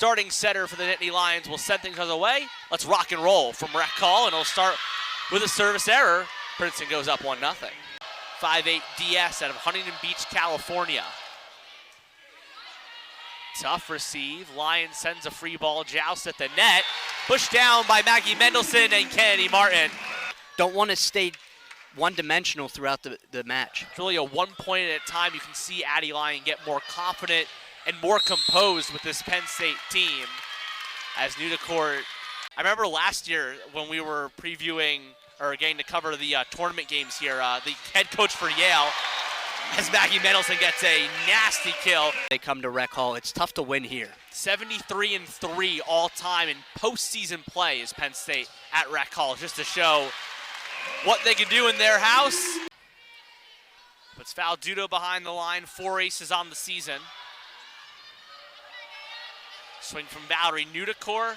starting setter for the Nittany Lions will send things other way. Let's rock and roll from rec call, and it'll start with a service error. Princeton goes up 1-0. 5'8" DS out of Huntington Beach, California. Tough receive. Lions sends a free ball, joust at the net. Pushed down by Maggie Mendelson and Kennedy Martin. Don't want to stay one-dimensional throughout the match. It's really a 1 point at a time. You can see Addie Lyon get more confident and more composed with this Penn State team. As new to court, I remember last year when we were previewing or getting to cover the tournament games here, the head coach for Yale, as Maggie Mendelson gets a nasty kill. They come to Rec Hall. It's tough to win here. 73-3 all-time in postseason play is Penn State at Rec Hall, just to show what they can do in their house. Puts Faldudo behind the line, 4 aces on the season. Swing from Valerie Nudicor,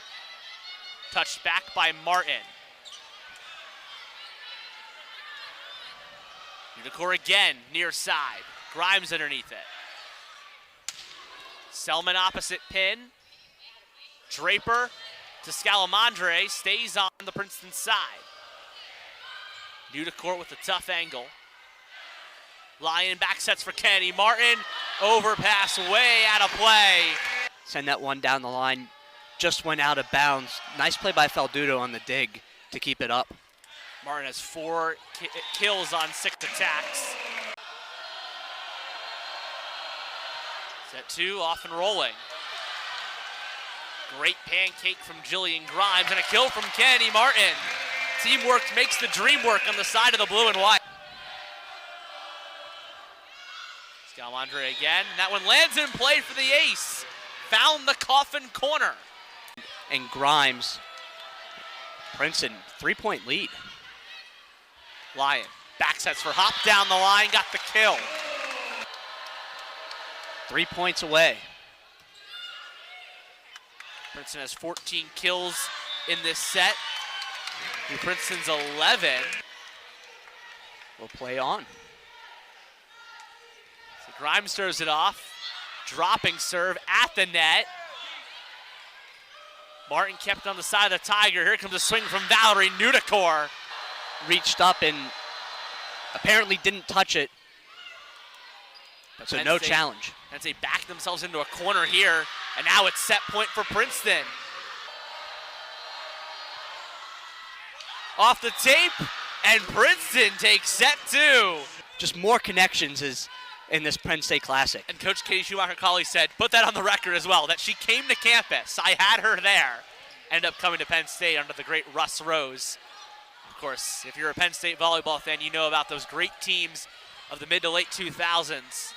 touched back by Martin. Nudicor again, near side. Grimes underneath it. Selman opposite pin. Draper to Scalamandre, stays on the Princeton side. Nudicor with a tough angle. Lyon back sets for Kennedy Martin. Overpass way out of play. Send that one down the line. Just went out of bounds. Nice play by Faldudo on the dig to keep it up. Martin has 4 kills on 6 attacks. Set 2, off and rolling. Great pancake from Jillian Grimes and a kill from Kennedy Martin. Teamwork makes the dream work on the side of the blue and white. Scalamandre again, and that one lands in play for the ace. Found the coffin corner. And Grimes, Princeton, 3-point lead. Lyon, back sets for Hop down the line, got the kill. 3 points away. Princeton has 14 kills in this set. And Princeton's 11. We'll play on. So Grimes throws it off. Dropping serve at the net. Martin kept on the side of the Tiger. Here comes a swing from Valerie Nudicor. Reached up and apparently didn't touch it. But so no challenge. Penn State backed themselves into a corner here, and now it's set point for Princeton. Off the tape, and Princeton takes set 2. Just more connections is in this Penn State Classic. And Coach Katie Schumacher-Colley said, put that on the record as well, that she came to campus. I had her there. Ended up coming to Penn State under the great Russ Rose. Of course, if you're a Penn State volleyball fan, you know about those great teams of the mid to late 2000s,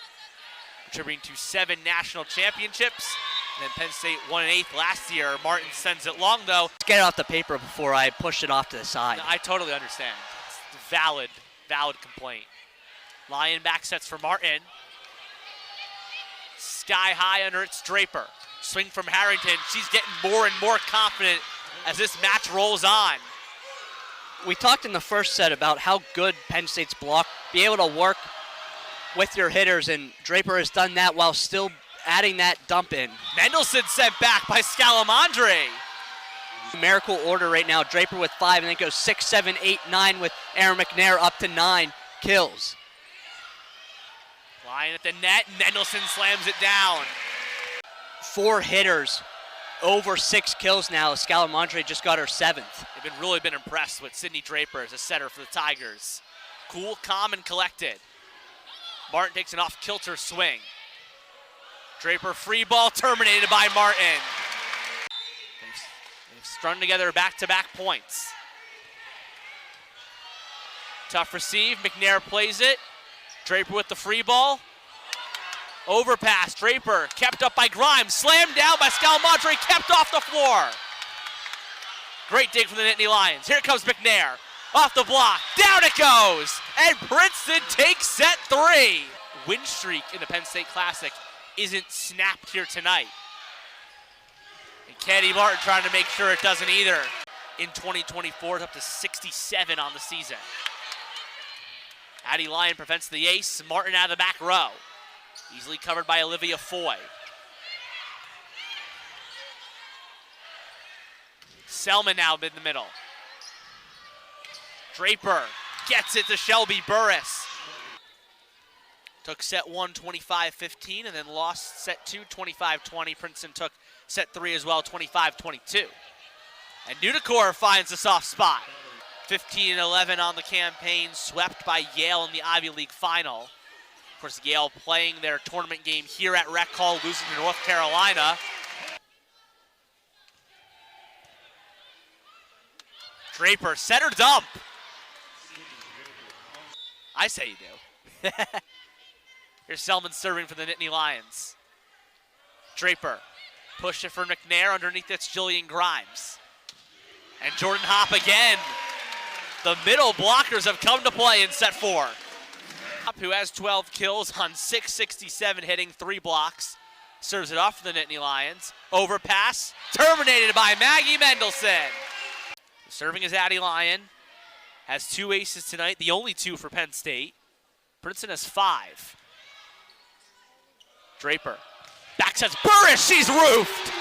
contributing to 7 national championships. And then Penn State won an 8th last year. Martin sends it long, though. Let's get it off the paper before I push it off to the side. No, I totally understand. It's a valid complaint. Lyon back sets for Martin. Sky high under its Draper. Swing from Harrington. She's getting more and more confident as this match rolls on. We talked in the first set about how good Penn State's block, be able to work with your hitters, and Draper has done that while still adding that dump in. Mendelson sent back by Scalamandre. Numerical order right now, Draper with 5, and then it goes 6, 7, 8, 9 with Aaron McNair up to 9 kills. Lyon at the net, Mendelson slams it down. 4 hitters, over 6 kills now. Scalamandre just got her 7th. They've really been impressed with Sydney Draper as a setter for the Tigers. Cool, calm, and collected. Martin takes an off-kilter swing. Draper free ball terminated by Martin. They've strung together back-to-back points. Tough receive, McNair plays it. Draper with the free ball. Overpass, Draper kept up by Grimes, slammed down by Scalamandre, kept off the floor. Great dig from the Nittany Lions. Here comes McNair, off the block, down it goes, and Princeton takes set 3. Win streak in the Penn State Classic isn't snapped here tonight. And Kennedy Martin trying to make sure it doesn't either. In 2024, it's up to 67 on the season. Addie Lyon prevents the ace, Martin out of the back row. Easily covered by Olivia Foy. Selman now in the middle. Draper gets it to Shelby Burris. Took set 1, 25-15, and then lost set 2, 25-20. Princeton took set 3 as well, 25-22. And Nudicor finds a soft spot. 15-11 on the campaign, swept by Yale in the Ivy League final. Of course, Yale playing their tournament game here at Rec Hall, losing to North Carolina. Draper, set or dump? I say you do. Here's Selman serving for the Nittany Lions. Draper, push it for McNair. Underneath it's Jillian Grimes. And Jordan Hopp again. The middle blockers have come to play in set 4. Hopp, who has 12 kills on 667, hitting 3 blocks, serves it off for the Nittany Lions. Overpass, terminated by Maggie Mendelson. Serving is Addie Lyon. Has 2 aces tonight, the only 2 for Penn State. Princeton has 5. Draper, backsets Burris, she's roofed!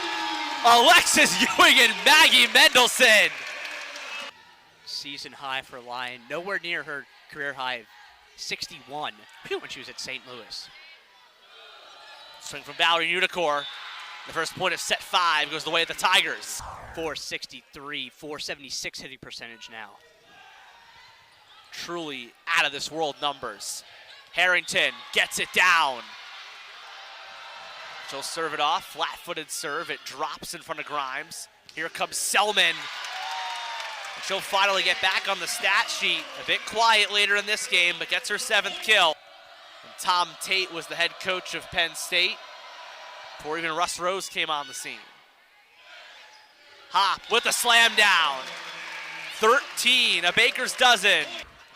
Alexis Ewing and Maggie Mendelson. Season high for Lyon, nowhere near her career high of 61 when she was at St. Louis. Swing from Valerie Nudicor. The first point of set 5 goes the way of the Tigers. 463, 476 hitting percentage now. Truly out of this world numbers. Harrington gets it down. She'll serve it off, flat-footed serve. It drops in front of Grimes. Here comes Selman. She'll finally get back on the stat sheet. A bit quiet later in this game, but gets her 7th kill. And Tom Tate was the head coach of Penn State before even Russ Rose came on the scene. Hopp with the slam down. 13, a baker's dozen.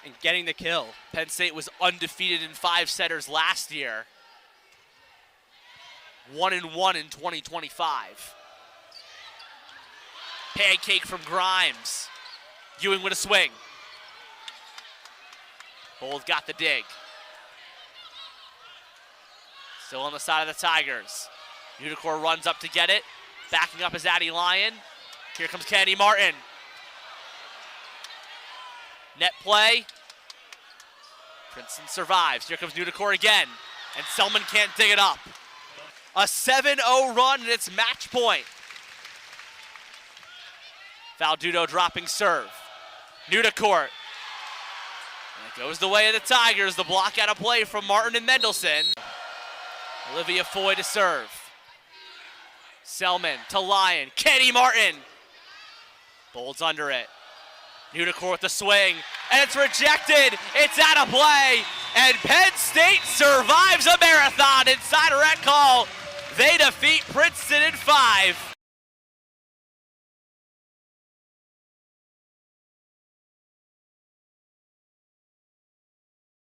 And getting the kill. Penn State was undefeated in 5-setters last year. 1-1 in 2025. Pancake from Grimes. Ewing with a swing. Bold got the dig. Still on the side of the Tigers. Nudicor runs up to get it. Backing up is Addie Lyon. Here comes Kennedy Martin. Net play. Princeton survives. Here comes Nudicor again. And Selman can't dig it up. A 7-0 run, and it's match point. Valdudo dropping serve. Nudicor. And it goes the way of the Tigers. The block out of play from Martin and Mendelson. Olivia Foy to serve. Selman to Lyon. Kenny Martin. Bolds under it. Nudicor with the swing. And it's rejected. It's out of play. And Penn State survives a marathon inside Rec Hall. They defeat Princeton in 5.